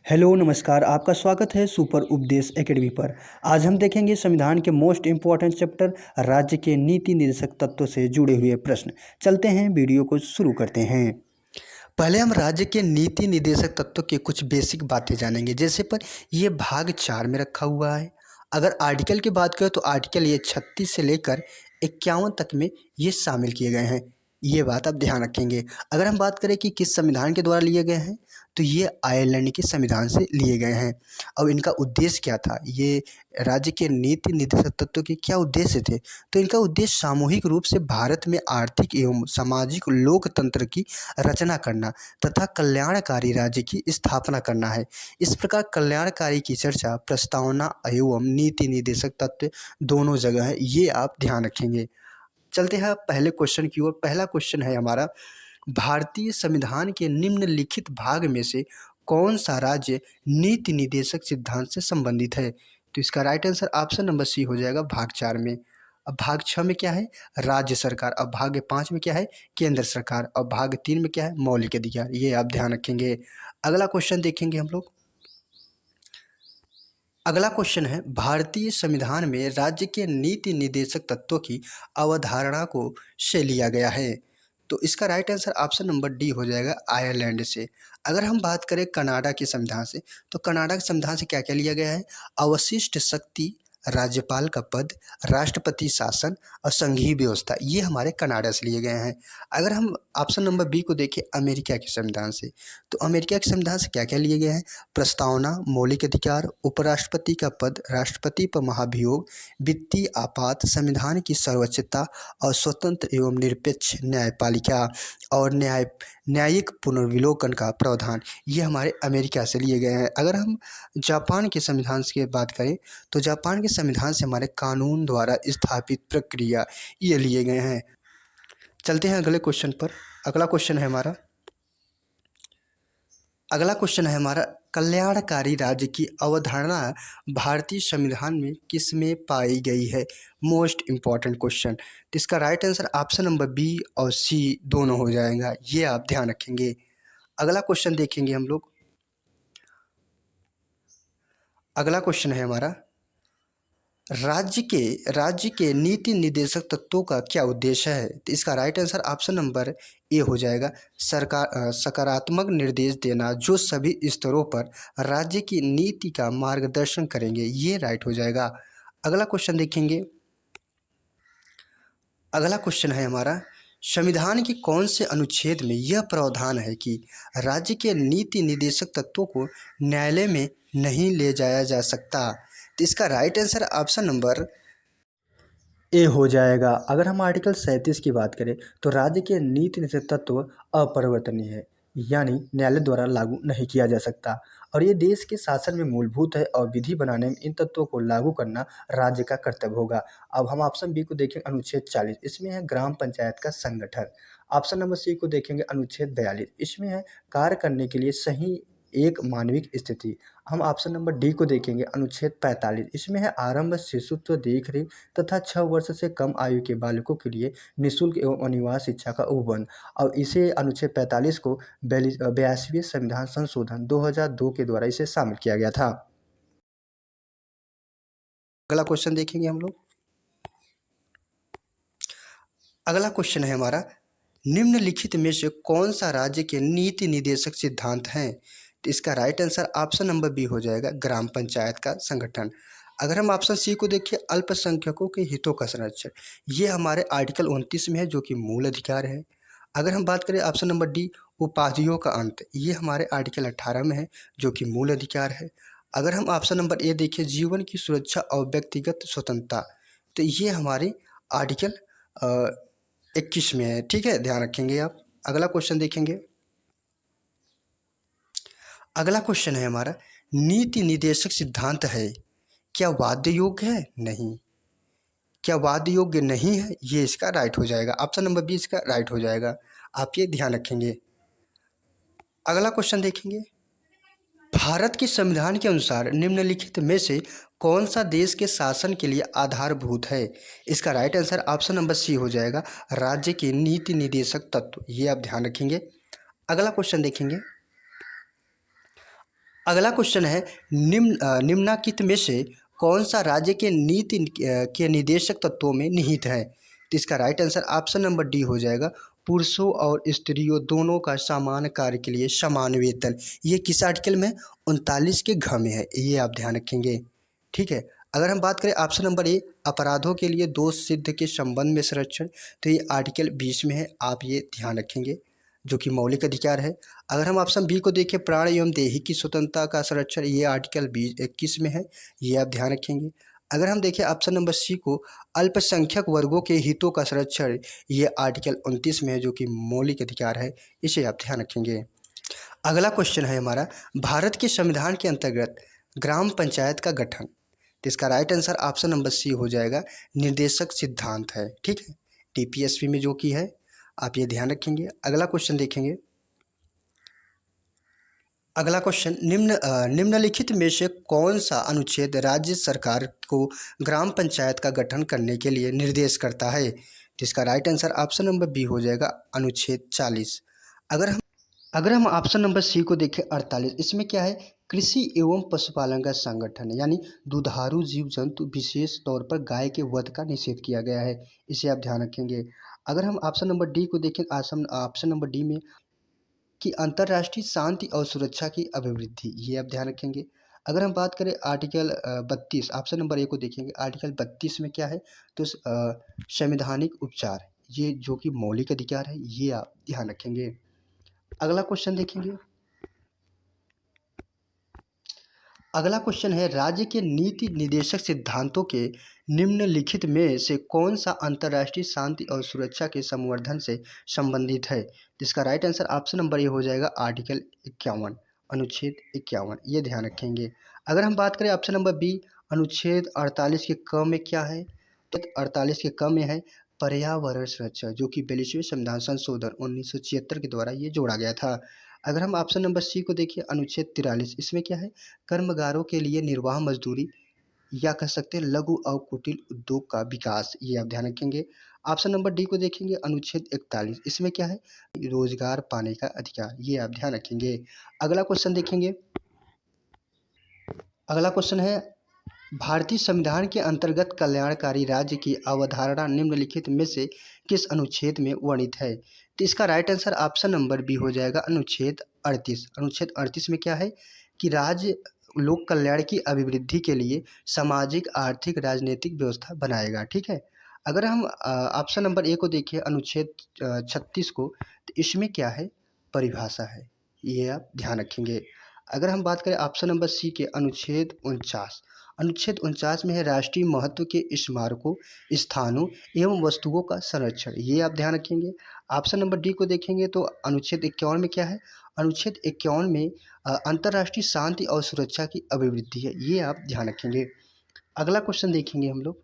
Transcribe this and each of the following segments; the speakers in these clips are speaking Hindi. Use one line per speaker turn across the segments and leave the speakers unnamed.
हेलो नमस्कार, आपका स्वागत है सुपर उपदेश एकेडमी पर। आज हम देखेंगे संविधान के मोस्ट इम्पॉर्टेंट चैप्टर राज्य के नीति निर्देशक तत्वों से जुड़े हुए प्रश्न। चलते हैं, वीडियो को शुरू करते हैं। पहले हम राज्य के नीति निर्देशक तत्वों के कुछ बेसिक बातें जानेंगे। जैसे पर ये भाग 4 में रखा हुआ है। अगर आर्टिकल की बात करें तो आर्टिकल ये 36 से लेकर 51 तक में ये शामिल किए गए हैं। ये बात आप ध्यान रखेंगे। अगर हम बात करें कि किस संविधान के द्वारा लिए गए हैं, तो ये आयरलैंड के संविधान से लिए गए हैं। अब इनका उद्देश्य क्या था, ये राज्य के नीति निर्देशक तत्वों के क्या उद्देश्य थे, तो इनका उद्देश्य सामूहिक रूप से भारत में आर्थिक एवं सामाजिक लोकतंत्र की रचना करना तथा कल्याणकारी राज्य की स्थापना करना है। इस प्रकार कल्याणकारी की चर्चा प्रस्तावना एवं नीति निर्देशक तत्व दोनों जगह है, ये आप ध्यान रखेंगे। चलते हैं पहले क्वेश्चन की ओर। पहला क्वेश्चन है हमारा, भारतीय संविधान के निम्नलिखित भाग में से कौन सा राज्य नीति निर्देशक सिद्धांत से संबंधित है? तो इसका right answer option number C हो जाएगा, भाग 4 में। अब भाग 6 में क्या है, राज्य सरकार। अब भाग 5 में क्या है, केंद्र सरकार। अब भाग 3 में क्या है, मौलिक अधिकार। ये आप ध्यान रखेंगे। अगला क्वेश्चन देखेंगे हम लोग। अगला क्वेश्चन है, भारतीय संविधान में राज्य के नीति निर्देशक तत्वों की अवधारणा को से लिया गया है। तो इसका right answer option number D हो जाएगा, आयरलैंड से। अगर हम बात करें कनाडा के संविधान से, तो कनाडा के संविधान से क्या क्या लिया गया है, अवशिष्ट शक्ति, राज्यपाल का पद, राष्ट्रपति शासन और संघीय व्यवस्था, ये हमारे कनाडा से लिए गए हैं। अगर हम ऑप्शन नंबर बी को देखें अमेरिका के संविधान से, तो अमेरिका के संविधान से क्या क्या लिए गए हैं, प्रस्तावना, मौलिक अधिकार, उपराष्ट्रपति का पद, राष्ट्रपति पर महाभियोग, वित्तीय आपात, संविधान की सर्वोच्चता और स्वतंत्र एवं निरपेक्ष न्यायपालिका और न्यायिक पुनर्विलोकन का प्रावधान, ये हमारे अमेरिका से लिए गए हैं। अगर हम जापान के संविधान की बात करें, तो जापान के संविधान से हमारे कानून द्वारा स्थापित प्रक्रिया ये लिए गए हैं। चलते हैं अगले क्वेश्चन पर। अगला क्वेश्चन है हमारा, कल्याणकारी राज्य की अवधारणा भारतीय संविधान में किस में पाई गई है? Most important question. तो इसका right answer option number B और सी दोनों हो जाएगा, ये आप ध्यान रखेंगे। अगला क्वेश्चन देखेंगे हम लोग। अगला क्वेश्चन है हमारा, राज्य के नीति निर्देशक तत्वों का क्या उद्देश्य है? तो इसका right answer option number A हो जाएगा, सकारात्मक निर्देश देना जो सभी स्तरों पर राज्य की नीति का मार्गदर्शन करेंगे, ये राइट हो जाएगा। अगला क्वेश्चन देखेंगे। अगला क्वेश्चन है हमारा, संविधान के कौन से अनुच्छेद में यह प्रावधान है कि राज्य के नीति निर्देशक तत्वों को न्यायालय में नहीं ले जाया जा सकता? तो इसका right answer option number A हो जाएगा। अगर हम आर्टिकल 37 की बात करें, तो राज्य के नीति निर्देशक तत्व अपरिवर्तनीय है, यानी न्यायालय द्वारा लागू नहीं किया जा सकता, और ये देश के शासन में मूलभूत है और विधि बनाने में इन तत्वों को लागू करना राज्य का कर्तव्य होगा। अब हम ऑप्शन बी को देखें, अनुच्छेद 40, इसमें है ग्राम पंचायत का संगठन। ऑप्शन नंबर सी को देखेंगे, अनुच्छेद 42, इसमें है कार्य करने के लिए सही एक मानविक स्थिति। हम ऑप्शन नंबर डी को देखेंगे, अनुच्छेद 45, इसमें है आरंभ, शिशुत्व, देख रेख तथा 6 वर्ष से कम आयु के बालकों के लिए निःशुल्क एवं अनिवार्य शिक्षा का उपबंध। और इसे अनुच्छेद 45 को 82वें संविधान संशोधन 2002 के द्वारा इसे शामिल किया गया था। अगला क्वेश्चन देखेंगे हम लोग। अगला क्वेश्चन है हमारा, निम्नलिखित में से कौन सा राज्य के नीति निर्देशक सिद्धांत हैं? तो इसका right answer option number B हो जाएगा, ग्राम पंचायत का संगठन। अगर हम ऑप्शन सी को देखिए, अल्पसंख्यकों के हितों का संरक्षण, ये हमारे आर्टिकल 29 में है जो कि मूल अधिकार है। अगर हम बात करें ऑप्शन नंबर डी, उपाधियों का अंत, ये हमारे आर्टिकल 18 में है जो कि मूल अधिकार है। अगर हम ऑप्शन नंबर ए देखिए, जीवन की सुरक्षा और व्यक्तिगत स्वतंत्रता, तो ये हमारे आर्टिकल 21 में है। ठीक है, ध्यान रखेंगे आप। अगला क्वेश्चन देखेंगे। अगला क्वेश्चन है हमारा, नीति निर्देशक सिद्धांत है क्या वाद्य योग्य है? नहीं। क्या वाद्य योग्य नहीं है, ये इसका राइट हो जाएगा। ऑप्शन नंबर बी इसका राइट हो जाएगा, आप ये ध्यान रखेंगे। अगला क्वेश्चन देखेंगे, भारत के संविधान के अनुसार निम्नलिखित में से कौन सा देश के शासन के लिए आधारभूत है? इसका right answer option number C हो जाएगा, राज्य के नीति निर्देशक तत्व, ये आप ध्यान रखेंगे। अगला क्वेश्चन देखेंगे। अगला क्वेश्चन है निम्नलिखित में से कौन सा राज्य के नीति के निर्देशक तत्वों में निहित है। तो इसका right answer option number D हो जाएगा। पुरुषों और स्त्रियों दोनों का समान कार्य के लिए समान वेतन। ये किस आर्टिकल में 39 के घ में है, ये आप ध्यान रखेंगे। ठीक है। अगर हम बात करें ऑप्शन नंबर ए अपराधों के लिए दोष सिद्ध के संबंध में संरक्षण, तो ये आर्टिकल 20 में है, आप ये ध्यान रखेंगे, जो कि मौलिक अधिकार है। अगर हम ऑप्शन बी को देखें प्राण एवं देही की स्वतंत्रता का संरक्षण, ये आर्टिकल 21 में है, ये आप ध्यान रखेंगे। अगर हम देखें ऑप्शन नंबर सी को अल्पसंख्यक वर्गों के हितों का संरक्षण, ये आर्टिकल 29 में है, जो कि मौलिक अधिकार है, इसे आप ध्यान रखेंगे। अगला क्वेश्चन है हमारा, भारत के संविधान के अंतर्गत ग्राम पंचायत का गठन। तो इसका right answer option number C हो जाएगा, निर्देशक सिद्धांत है। ठीक है, टीपीएसपी में जो कि है, आप ये ध्यान रखेंगे। अगला क्वेश्चन देखेंगे। अगला क्वेश्चन, निम्नलिखित में से कौन सा अनुच्छेद राज्य सरकार को ग्राम पंचायत का गठन करने के लिए निर्देश करता है। तो इसका right answer option number B हो जाएगा, अनुच्छेद 40। अगर हम ऑप्शन नंबर सी को देखें 48, इसमें क्या है, कृषि एवं पशुपालन का संगठन, यानी दुधारू जीव जंतु विशेष तौर पर गाय के वध का निषेध किया गया है, इसे आप ध्यान रखेंगे। अगर हम ऑप्शन नंबर डी को देखें, ऑप्शन नंबर डी में कि अंतर्राष्ट्रीय शांति और सुरक्षा की अभिवृद्धि, ये आप ध्यान रखेंगे। अगर हम बात करें आर्टिकल 32, ऑप्शन नंबर ए को देखेंगे, आर्टिकल 32 में क्या है, तो संवैधानिक उपचार, ये जो कि मौलिक अधिकार है, ये आप ध्यान रखेंगे। अगला क्वेश्चन देखेंगे। अगला क्वेश्चन है, राज्य के नीति निर्देशक सिद्धांतों के निम्नलिखित में से कौन सा अंतर्राष्ट्रीय शांति और सुरक्षा के संवर्धन से संबंधित है। जिसका right answer option number A हो जाएगा, आर्टिकल 51, अनुच्छेद 51, ये ध्यान रखेंगे। अगर हम बात करें ऑप्शन नंबर बी, अनुच्छेद 48 के क में क्या है, तो 48 के क में है पर्यावरण सुरक्षा, जो कि 42वें संविधान संशोधन 1976 के द्वारा ये जोड़ा गया था। अगर हम ऑप्शन नंबर सी को देखिए, अनुच्छेद 43, इसमें क्या है, कर्मगारों के लिए निर्वाह मजदूरी या कह सकते हैं लघु और कुटीर उद्योग का विकास, ये आप ध्यान रखेंगे। ऑप्शन नंबर डी को देखेंगे, अनुच्छेद 41, इसमें क्या है, रोजगार पाने का अधिकार, ये आप ध्यान रखेंगे। अगला क्वेश्चन देखेंगे। अगला क्वेश्चन है, भारतीय संविधान के अंतर्गत कल्याणकारी राज्य की अवधारणा निम्नलिखित में से किस अनुच्छेद में वर्णित है। तो इसका right answer option number B हो जाएगा, अनुच्छेद 38। अनुच्छेद 38 में क्या है कि राज्य लोक कल्याण की अभिवृद्धि के लिए सामाजिक आर्थिक राजनीतिक व्यवस्था बनाएगा। ठीक है। अगर हम ऑप्शन नंबर ए को देखिए, अनुच्छेद 36 को, तो इसमें क्या है, परिभाषा है, ये आप ध्यान रखेंगे। अगर हम बात करें ऑप्शन नंबर सी के, अनुच्छेद 49, अनुच्छेद 49 में है राष्ट्रीय महत्व के स्मारकों, स्थानों एवं वस्तुओं का संरक्षण, ये आप ध्यान रखेंगे। ऑप्शन नंबर डी को देखेंगे तो अनुच्छेद 51 में क्या है, अनुच्छेद 51 में अंतर्राष्ट्रीय शांति और सुरक्षा की अभिवृद्धि है, ये आप ध्यान रखेंगे। अगला क्वेश्चन देखेंगे हम लोग।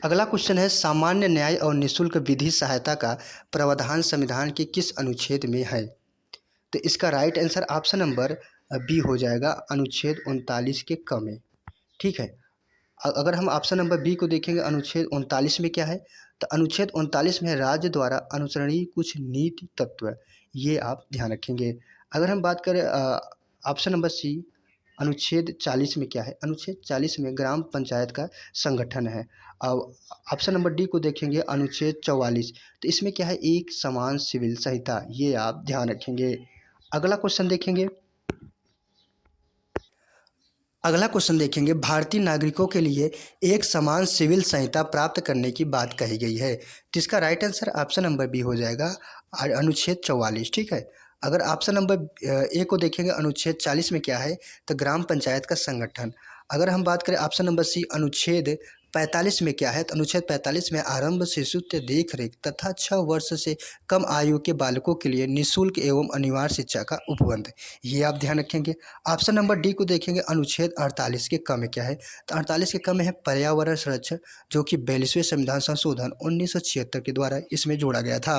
अगला क्वेश्चन है, सामान्य न्याय और निःशुल्क विधि सहायता का प्रावधान संविधान के किस अनुच्छेद में है। तो इसका right answer option number B हो जाएगा, अनुच्छेद 39 के क में। ठीक है। अगर हम ऑप्शन नंबर बी को देखेंगे, अनुच्छेद 39 में क्या है, तो अनुच्छेद 39 में राज्य द्वारा अनुसरणीय कुछ नीति तत्व, ये आप ध्यान रखेंगे। अगर हम बात करें ऑप्शन नंबर सी, अनुच्छेद 40 में क्या है, अनुच्छेद 40 में ग्राम पंचायत का संगठन है। अब ऑप्शन नंबर डी को देखेंगे, अनुच्छेद 44, तो इसमें क्या है, एक समान सिविल संहिता, ये आप ध्यान रखेंगे। अगला क्वेश्चन देखेंगे। अगला क्वेश्चन देखेंगे, भारतीय नागरिकों के लिए एक समान सिविल संहिता प्राप्त करने की बात कही गई है। तो इसका right answer option number B हो जाएगा, अनुच्छेद 44। ठीक है। अगर ऑप्शन नंबर ए को देखेंगे, अनुच्छेद 40 में क्या है, तो ग्राम पंचायत का संगठन। अगर हम बात करें ऑप्शन नंबर सी, अनुच्छेद 45 में क्या है, तो अनुच्छेद 45 में आरंभ शिशुत्व देख रेख तथा 6 वर्ष से कम आयु के बालकों के लिए निःशुल्क एवं अनिवार्य शिक्षा का उपबंध, ये आप ध्यान रखेंगे। ऑप्शन नंबर डी को देखेंगे, अनुच्छेद 48 के क में क्या है, तो 48 के क में है पर्यावरण संरक्षण, जो कि 42वें संविधान संशोधन 1976 के द्वारा इसमें जोड़ा गया था,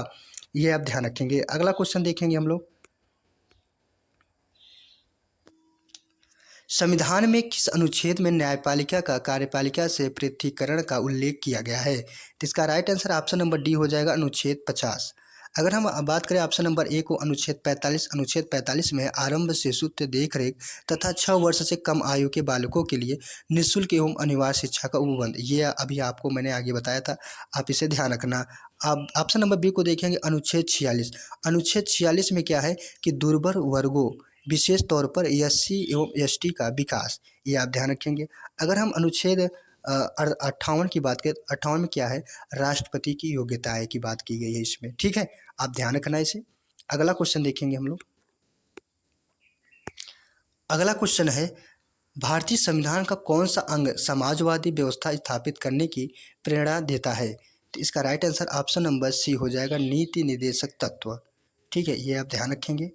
ये आप ध्यान रखेंगे। अगला क्वेश्चन देखेंगे हम लोग। संविधान में किस अनुच्छेद में न्यायपालिका का कार्यपालिका से पृथकीकरण का उल्लेख किया गया है। तो इसका right answer option number D हो जाएगा, अनुच्छेद 50। अगर हम बात करें ऑप्शन नंबर ए को, अनुच्छेद 45 में आरंभ, शिशुत्व, देख रेख तथा 6 वर्ष से कम आयु के बालकों के लिए निःशुल्क एवं अनिवार्य शिक्षा का उपबंध, ये अभी आपको मैंने आगे बताया था, आप इसे ध्यान रखना। आप ऑप्शन नंबर बी को देखेंगे, अनुच्छेद 46। अनुच्छेद 46 में क्या है कि दुर्बल वर्गों, विशेष तौर पर एससी एवं एसटी का विकास, ये आप ध्यान रखेंगे। अगर हम अनुच्छेद 58 की बात करें, 58 में क्या है, राष्ट्रपति की योग्यताएं की बात की गई है इसमें, ठीक है, आप ध्यान रखना इसे। अगला क्वेश्चन देखेंगे हम लोग। अगला क्वेश्चन है, भारतीय संविधान का कौन सा अंग समाजवादी व्यवस्था स्थापित करने की प्रेरणा देता है? तो इसका right answer option number C हो जाएगा, नीति निर्देशक तत्व, ठीक है, ये आप ध्यान रखेंगे।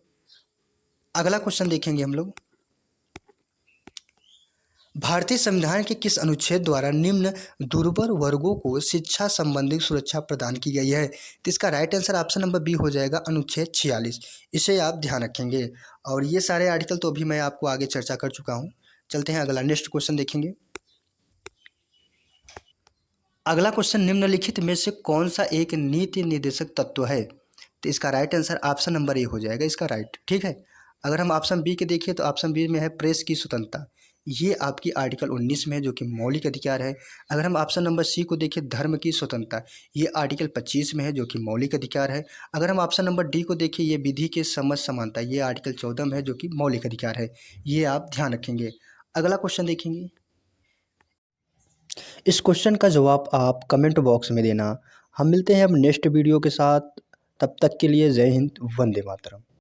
अगला क्वेश्चन देखेंगे हम लोग, भारतीय संविधान के किस अनुच्छेद द्वारा निम्न दुर्बल वर्गों को शिक्षा संबंधी सुरक्षा प्रदान की गई है? तो इसका right answer option number B हो जाएगा, अनुच्छेद 46, इसे आप ध्यान रखेंगे। और ये सारे आर्टिकल तो अभी मैं आपको आगे चर्चा कर चुका हूँ। चलते हैं अगला, नेक्स्ट क्वेश्चन देखेंगे। अगला क्वेश्चन, निम्नलिखित में से कौन सा एक नीति निर्देशक तत्व है? तो इसका right answer option number A हो जाएगा, इसका राइट, ठीक है। अगर हम ऑप्शन बी के देखिए तो ऑप्शन बी में है प्रेस की स्वतंत्रता, ये आपकी आर्टिकल 19 में है जो कि मौलिक अधिकार है। अगर हम ऑप्शन नंबर सी को देखिए, धर्म की स्वतंत्रता, ये आर्टिकल 25 में है जो कि मौलिक अधिकार है। अगर हम ऑप्शन नंबर डी को देखिए, ये विधि के समझ समानता, ये आर्टिकल 14 में है जो कि मौलिक अधिकार है, ये आप ध्यान रखेंगे। अगला क्वेश्चन देखेंगे। इस क्वेश्चन का जवाब आप कमेंट बॉक्स में देना। हम मिलते हैं अब नेक्स्ट वीडियो के साथ, तब तक के लिए जय हिंद, वंदे मातरम।